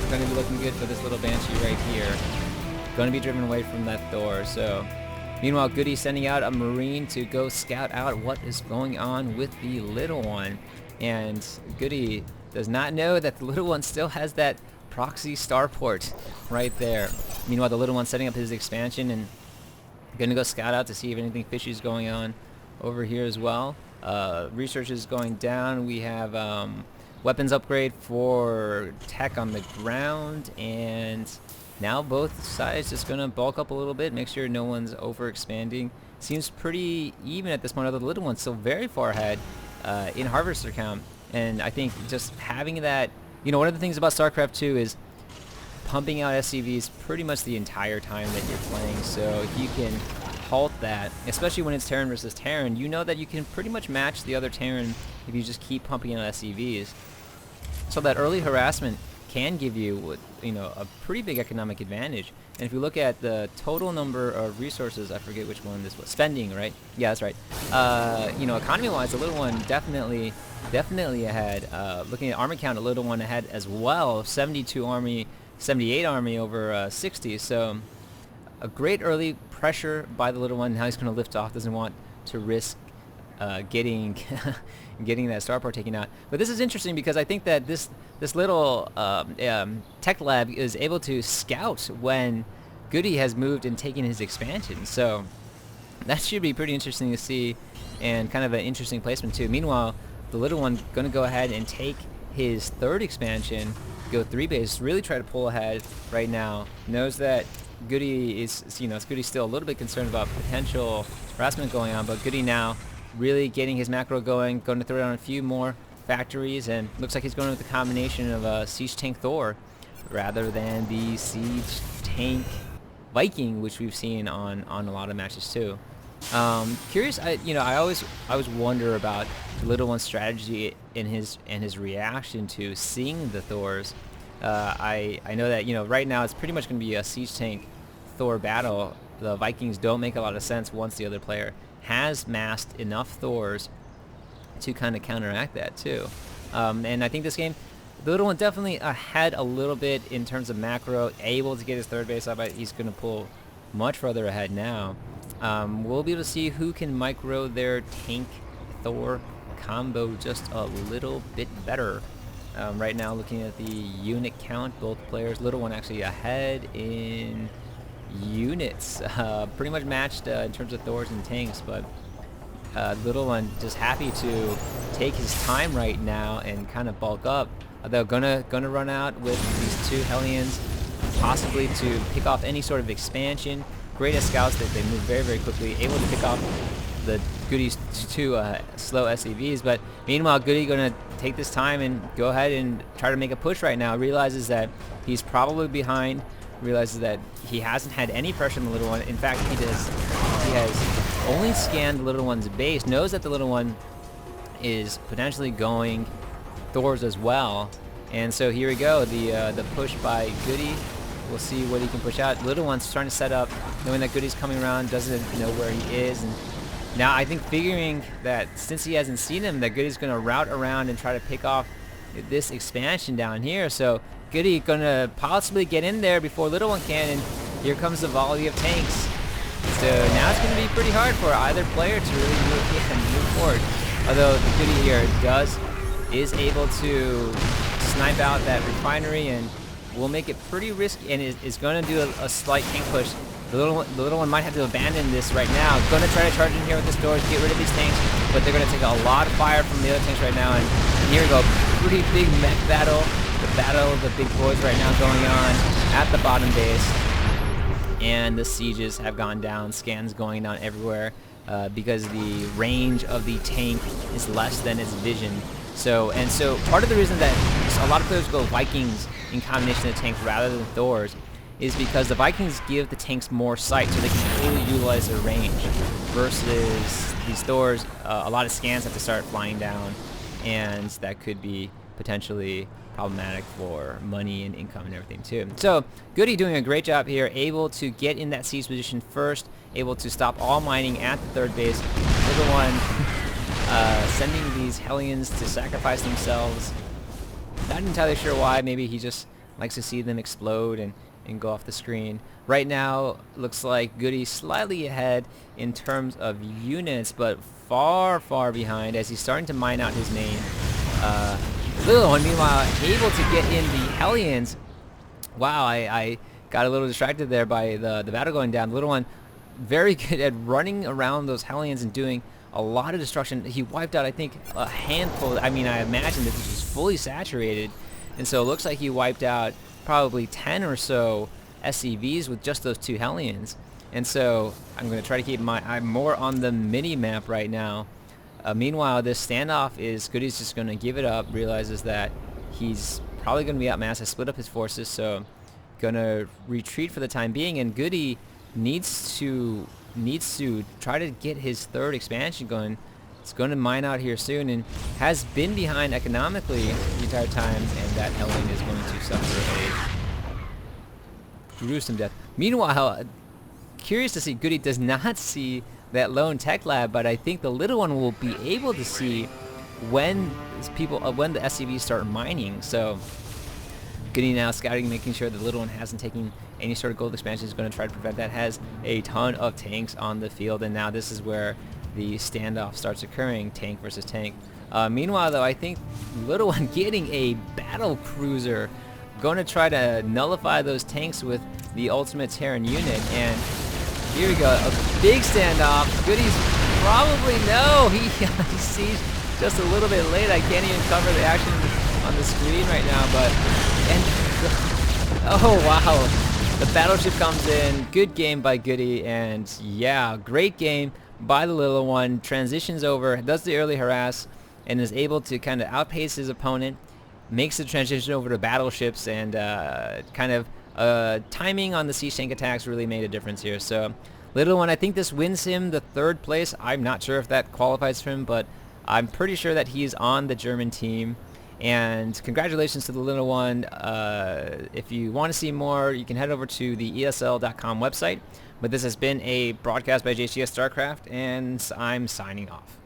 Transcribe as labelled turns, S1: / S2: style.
S1: going to be looking good for this little Banshee right here. Going to be driven away from that Thor. So, meanwhile, GoOdy sending out a Marine to go scout out what is going on with the little one. And GoOdy does not know that the little one still has that proxy starport right there. Meanwhile, the little one setting up his expansion and going to go scout out to see if anything fishy is going on over here as well. Research is going down. We have weapons upgrade for tech on the ground, and now both sides just going to bulk up a little bit, make sure no one's overexpanding. Seems pretty even at this point, although the little one's still very far ahead in harvester count. And I think just having that, you know, one of the things about StarCraft 2 is pumping out SCVs pretty much the entire time that you're playing. So if you can halt that, especially when it's Terran versus Terran, you know that you can pretty much match the other Terran if you just keep pumping out SCVs. So that early harassment can give you, you know, a pretty big economic advantage. And if you look at the total number of resources, I forget which one this was, spending, right? Yeah, that's right. You know, economy-wise, the little one definitely ahead. Looking at army count, a little one ahead as well. 72 army, 78 army over 60. So a great early pressure by the little one. Now he's going to lift off. Doesn't want to risk getting getting that starport taken out. But this is interesting because I think that this little tech lab is able to scout when GoOdy has moved and taken his expansion. So that should be pretty interesting to see, and kind of an interesting placement too. Meanwhile, the little one going to go ahead and take his third expansion, go 3 base, really try to pull ahead right now. Knows that GoOdy is, you know, GoOdy's still a little bit concerned about potential harassment going on, but GoOdy now really getting his macro going to throw down a few more factories, and looks like he's going with the combination of a Siege Tank Thor rather than the Siege Tank Viking, which we've seen on a lot of matches too. Curious, I always wonder about the little one's strategy and his reaction to seeing the Thors. I know that, you know, right now it's pretty much going to be a Siege Tank Thor battle. The Vikings don't make a lot of sense once the other player has massed enough Thors to kind of counteract that too. And I think this game, the little one definitely ahead a little bit in terms of macro, able to get his third base up. He's going to pull much further ahead now. We'll be able to see who can micro their tank Thor combo just a little bit better. Right now, looking at the unit count, both players, little one actually ahead in units, pretty much matched in terms of Thors and tanks, but little one just happy to take his time right now and kind of bulk up. They're gonna run out with these 2 Hellions, possibly to pick off any sort of expansion. Great as scouts that they move very, very quickly, able to pick off the GoOdy's 2 slow SCVs. But meanwhile, GoOdy gonna take this time and go ahead and try to make a push right now. Realizes that he's probably behind. Realizes that he hasn't had any pressure on the little one. In fact, he has only scanned the little one's base. Knows that the little one is potentially going Thors as well. And so here we go. The push by GoOdy. We'll see what he can push out. Little one's trying to set up, knowing that GoOdy's coming around, doesn't know where he is, and now I think figuring that since he hasn't seen him, that GoOdy's going to route around and try to pick off this expansion down here. So GoOdy going to possibly get in there before little one can, and here comes the volley of tanks. So now it's going to be pretty hard for either player to really move forward. Although the GoOdy here is able to snipe out that refinery and will make it pretty risky, and is going to do a slight tank push. The little one might have to abandon this right now. Going to try to charge in here with this doors, get rid of these tanks, but they're going to take a lot of fire from the other tanks right now. And here we go, pretty big mech battle. The battle of the big boys right now going on at the bottom base. And the sieges have gone down, scans going down everywhere because the range of the tank is less than its vision. So part of the reason that a lot of players go Vikings in combination with tanks rather than Thors is because the Vikings give the tanks more sight, so they can fully utilize their range, versus these Thors, a lot of scans have to start flying down, and that could be potentially problematic for money and income and everything too. So GoOdy doing a great job here, able to get in that siege position first, able to stop all mining at the third base. Little one sending these Hellions to sacrifice themselves. Not entirely sure why. Maybe he just Likes to see them explode and go off the screen. Right now, looks like GoOdy slightly ahead in terms of units, but far, far behind as he's starting to mine out his main. LitteOne, meanwhile, able to get in the Hellions. Wow, I got a little distracted there by the battle going down. LitteOne, very good at running around those Hellions and doing a lot of destruction. He wiped out, I think, a handful. I mean, I imagine that this was fully saturated. And so it looks like he wiped out probably 10 or so SCVs with just those 2 Hellions. And so I'm going to try to keep my eye more on the mini-map right now. Meanwhile, this standoff is GoOdy's just going to give it up, realizes that he's probably going to be outmassed, has split up his forces, so going to retreat for the time being. And GoOdy needs to try to get his 3rd expansion going. It's going to mine out here soon and has been behind economically the entire time, and that Hellion is going to suffer a gruesome death. Meanwhile, curious to see, GoOdy does not see that lone tech lab, but I think the LitteOne will be able to see when when the SCVs start mining. So GoOdy now scouting, making sure the LitteOne hasn't taken any sort of gold expansion. Is going to try to prevent that. Has a ton of tanks on the field, and now this is where the standoff starts occurring, tank versus tank. Meanwhile, though, I think LitteOne getting a battle cruiser, going to try to nullify those tanks with the ultimate Terran unit, and here we go, a big standoff. GoOdy's probably, no, he sees just a little bit late. I can't even cover the action on the screen right now, but, and, oh wow, the battleship comes in. Good game by GoOdy, and yeah, great game by the LitteOne. Transitions over, does the early harass, and is able to kind of outpace his opponent, makes the transition over to battleships, and kind of timing on the siege tank attacks really made a difference here. So LitteOne, I think this wins him the 3rd place. I'm not sure if that qualifies for him, but I'm pretty sure that he's on the German team. And congratulations to the LitteOne. If you want to see more, you can head over to the ESL.com website. But this has been a broadcast by JCS Starcraft, and I'm signing off.